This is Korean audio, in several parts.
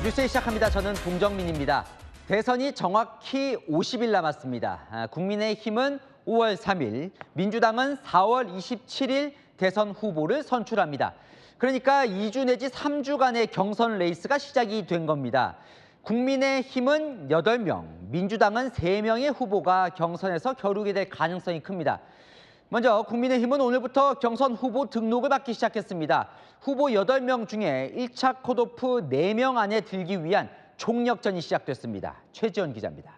뉴스 시작합니다. 저는 동정민입니다. 대선이 정확히 50일 남았습니다. 국민의힘은 5월 3일, 민주당은 4월 27일 대선 후보를 선출합니다. 그러니까 2주 내지 3주간의 경선 레이스가 시작이 된 겁니다. 국민의힘은 8명, 민주당은 3명의 후보가 경선에서 겨루게 될 가능성이 큽니다. 먼저 국민의힘은 오늘부터 경선 후보 등록을 받기 시작했습니다. 후보 8명 중에 1차 컷오프 4명 안에 들기 위한 총력전이 시작됐습니다. 최지원 기자입니다.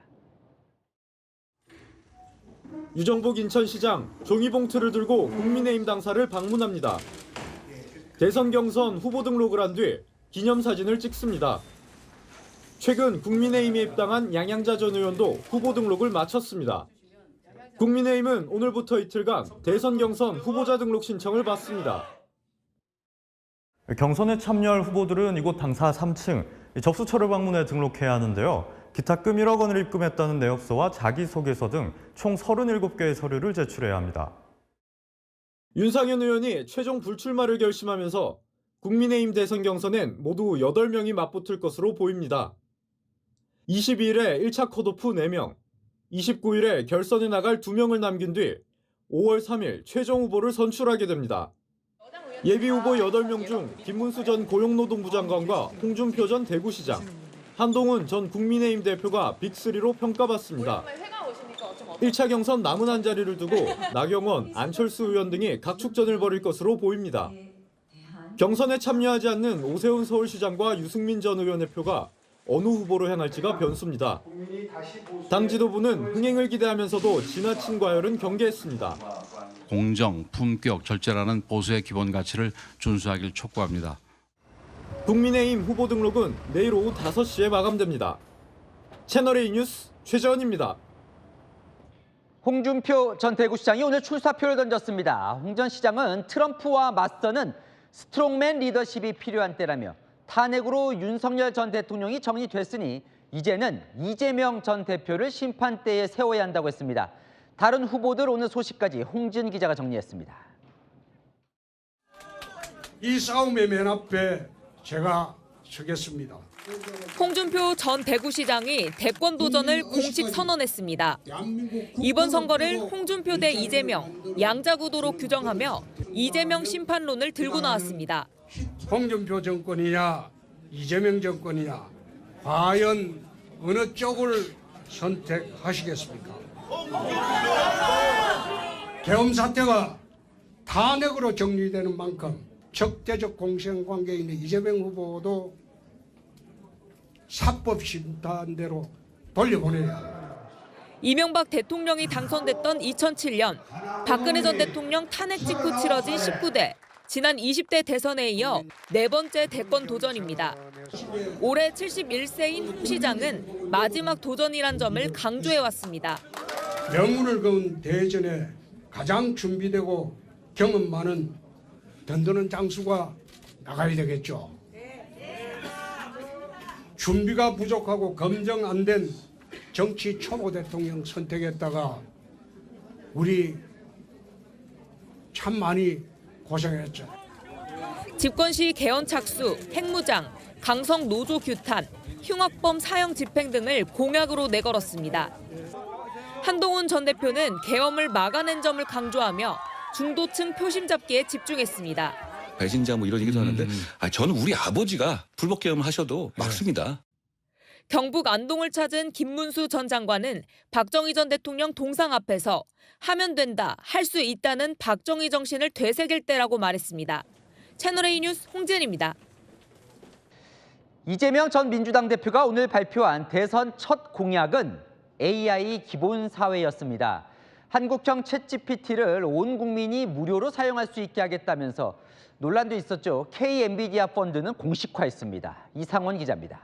유정복 인천시장 종이봉투를 들고 국민의힘 당사를 방문합니다. 대선 경선 후보 등록을 한 뒤 기념사진을 찍습니다. 최근 국민의힘에 입당한 양양자 전 의원도 후보 등록을 마쳤습니다. 국민의힘은 오늘부터 이틀간 대선 경선 후보자 등록 신청을 받습니다. 경선에 참여할 후보들은 이곳 당사 3층 접수처를 방문해 등록해야 하는데요. 기타금 1억 원을 입금했다는 내역서와 자기소개서 등 총 37개의 서류를 제출해야 합니다. 윤상현 의원이 최종 불출마를 결심하면서 국민의힘 대선 경선엔 모두 8명이 맞붙을 것으로 보입니다. 22일에 1차 컷오프 4명, 29일에 결선에 나갈 2명을 남긴 뒤 5월 3일 최종 후보를 선출하게 됩니다. 예비후보 8명 중 김문수 전 고용노동부 장관과 홍준표 전 대구시장, 한동훈 전 국민의힘 대표가 빅3로 평가받습니다. 1차 경선 남은 한 자리를 두고 나경원, 안철수 의원 등이 각축전을 벌일 것으로 보입니다. 경선에 참여하지 않는 오세훈 서울시장과 유승민 전 의원의 표가 어느 후보로 향할지가 변수입니다. 당 지도부는 흥행을 기대하면서도 지나친 과열은 경계했습니다. 공정, 품격, 절제라는 보수의 기본 가치를 준수하길 촉구합니다. 국민의힘 후보 등록은 내일 오후 5시에 마감됩니다. 채널A 뉴스 최재원입니다. 홍준표 전 대구시장이 오늘 출사표를 던졌습니다. 홍 전 시장은 트럼프와 맞서는 스트롱맨 리더십이 필요한 때라며 탄핵으로 윤석열 전 대통령이 정리됐으니 이제는 이재명 전 대표를 심판대에 세워야 한다고 했습니다. 다른 후보들 오늘 소식까지 홍진 기자가 정리했습니다. 이 싸움의 맨 앞에 제가 서겠습니다. 홍준표 전 대구시장이 대권 도전을 공식 선언했습니다. 이번 선거를 홍준표 대 이재명, 양자구도로 규정하며 이재명 심판론을 들고 나왔습니다. 홍준표 정권이냐 이재명 정권이냐 과연 어느 쪽을 선택하시겠습니까? 계엄 사태가 탄핵으로 정리되는 만큼 적대적 공생관계에 있는 이재명 후보도 사법 심판대로 돌려보내야 합니다. 이명박 대통령이 당선됐던 2007년, 박근혜 전 대통령 탄핵 직후 치러진 19대, 지난 20대 대선에 이어 4번째 대권 도전입니다. 올해 71세인 홍 시장은 마지막 도전이란 점을 강조해왔습니다. 명운을 그은 대전에 가장 준비되고 경험 많은 든든한 장수가 나가야 되겠죠. 준비가 부족하고 검증 안 된 정치 초보 대통령 선택했다가 우리 참 많이 고생했죠. 집권 시 개헌 착수, 핵무장, 강성 노조 규탄, 흉악범 사형 집행 등을 공약으로 내걸었습니다. 한동훈 전 대표는 계엄을 막아낸 점을 강조하며 중도층 표심 잡기에 집중했습니다. 배신자 뭐 이런 얘기도 하는데 저는 우리 아버지가 불법계엄을 하셔도 막습니다. 경북 안동을 찾은 김문수 전 장관은 박정희 전 대통령 동상 앞에서 하면 된다, 할 수 있다는 박정희 정신을 되새길 때라고 말했습니다. 채널A 뉴스 홍진입니다. 이재명 전 민주당 대표가 오늘 발표한 대선 첫 공약은 AI 기본 사회였습니다. 한국형 챗GPT를 온 국민이 무료로 사용할 수 있게 하겠다면서 논란도 있었죠. K-엔비디아 펀드는 공식화했습니다. 이상원 기자입니다.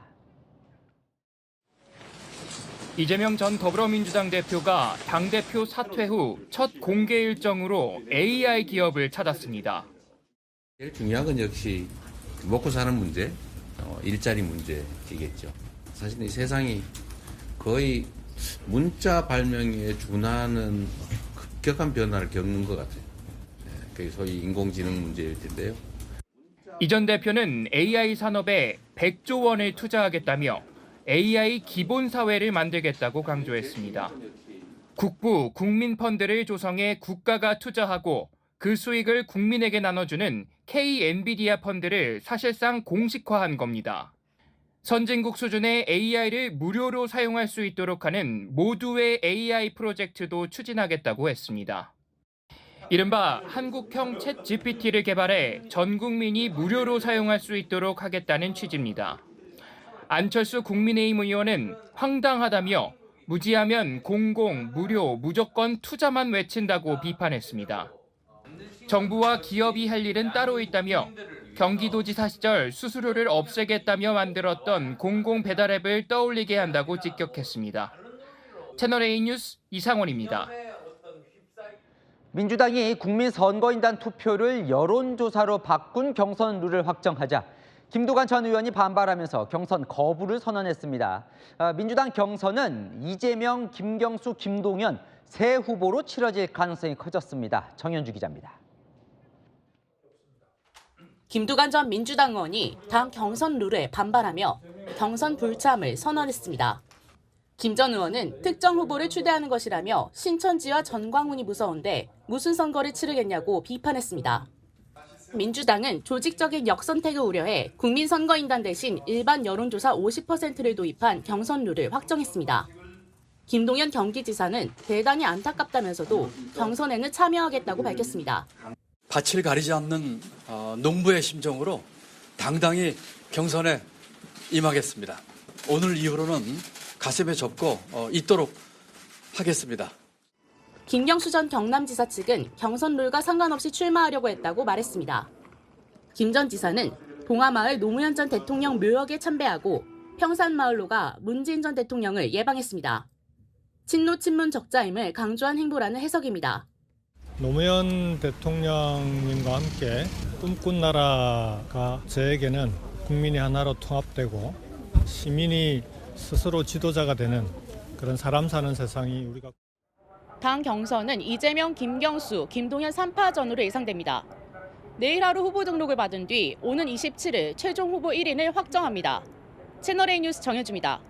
이재명 전 더불어민주당 대표가 당대표 사퇴 후 첫 공개 일정으로 AI 기업을 찾았습니다. 제일 중요한 건 역시 먹고 사는 문제, 일자리 문제이겠죠. 사실 이 세상이 거의 문자 발명에 준하는 급격한 변화를 겪는 것 같아요. 그게 소위 인공지능 문제일 텐데요. 이 전 대표는 AI 산업에 100조 원을 투자하겠다며 AI 기본 사회를 만들겠다고 강조했습니다. 국부 국민펀드를 조성해 국가가 투자하고 그 수익을 국민에게 나눠주는 K-엔비디아 펀드를 사실상 공식화한 겁니다. 선진국 수준의 AI를 무료로 사용할 수 있도록 하는 모두의 AI 프로젝트도 추진하겠다고 했습니다. 이른바 한국형 챗 GPT를 개발해 전 국민이 무료로 사용할 수 있도록 하겠다는 취지입니다. 안철수 국민의힘 의원은 황당하다며 무지하면 공공, 무료, 무조건 투자만 외친다고 비판했습니다. 정부와 기업이 할 일은 따로 있다며 경기도지사 시절 수수료를 없애겠다며 만들었던 공공 배달앱을 떠올리게 한다고 직격했습니다. 채널A 뉴스 이상원입니다. 민주당이 국민선거인단 투표를 여론조사로 바꾼 경선 룰을 확정하자 김두관 전 의원이 반발하면서 경선 거부를 선언했습니다. 민주당 경선은 이재명, 김경수, 김동연 세 후보로 치러질 가능성이 커졌습니다. 정현주 기자입니다. 김두관 전 민주당 의원이 당 경선 룰에 반발하며 경선 불참을 선언했습니다. 김 전 의원은 특정 후보를 추대하는 것이라며 신천지와 전광훈이 무서운데 무슨 선거를 치르겠냐고 비판했습니다. 민주당은 조직적인 역선택을 우려해 국민선거인단 대신 일반 여론조사 50%를 도입한 경선 룰을 확정했습니다. 김동연 경기지사는 대단히 안타깝다면서도 경선에는 참여하겠다고 밝혔습니다. 밭을 가리지 않는 농부의 심정으로 당당히 경선에 임하겠습니다. 오늘 이후로는 가슴에 접고 있도록 하겠습니다. 김경수 전 경남지사 측은 경선 룰과 상관없이 출마하려고 했다고 말했습니다. 김 전 지사는 봉하마을 노무현 전 대통령 묘역에 참배하고 평산마을로 가 문재인 전 대통령을 예방했습니다. 친노 친문 적자임을 강조한 행보라는 해석입니다. 노무현 대통령님과 함께 꿈꾼 나라가 저에게는 국민이 하나로 통합되고 시민이 스스로 지도자가 되는 그런 사람 사는 세상이 우리가. 당 경선은 이재명, 김경수, 김동연 3파전으로 예상됩니다. 내일 하루 후보 등록을 받은 뒤 오는 27일 최종 후보 1인을 확정합니다. 채널A 뉴스 정현주입니다.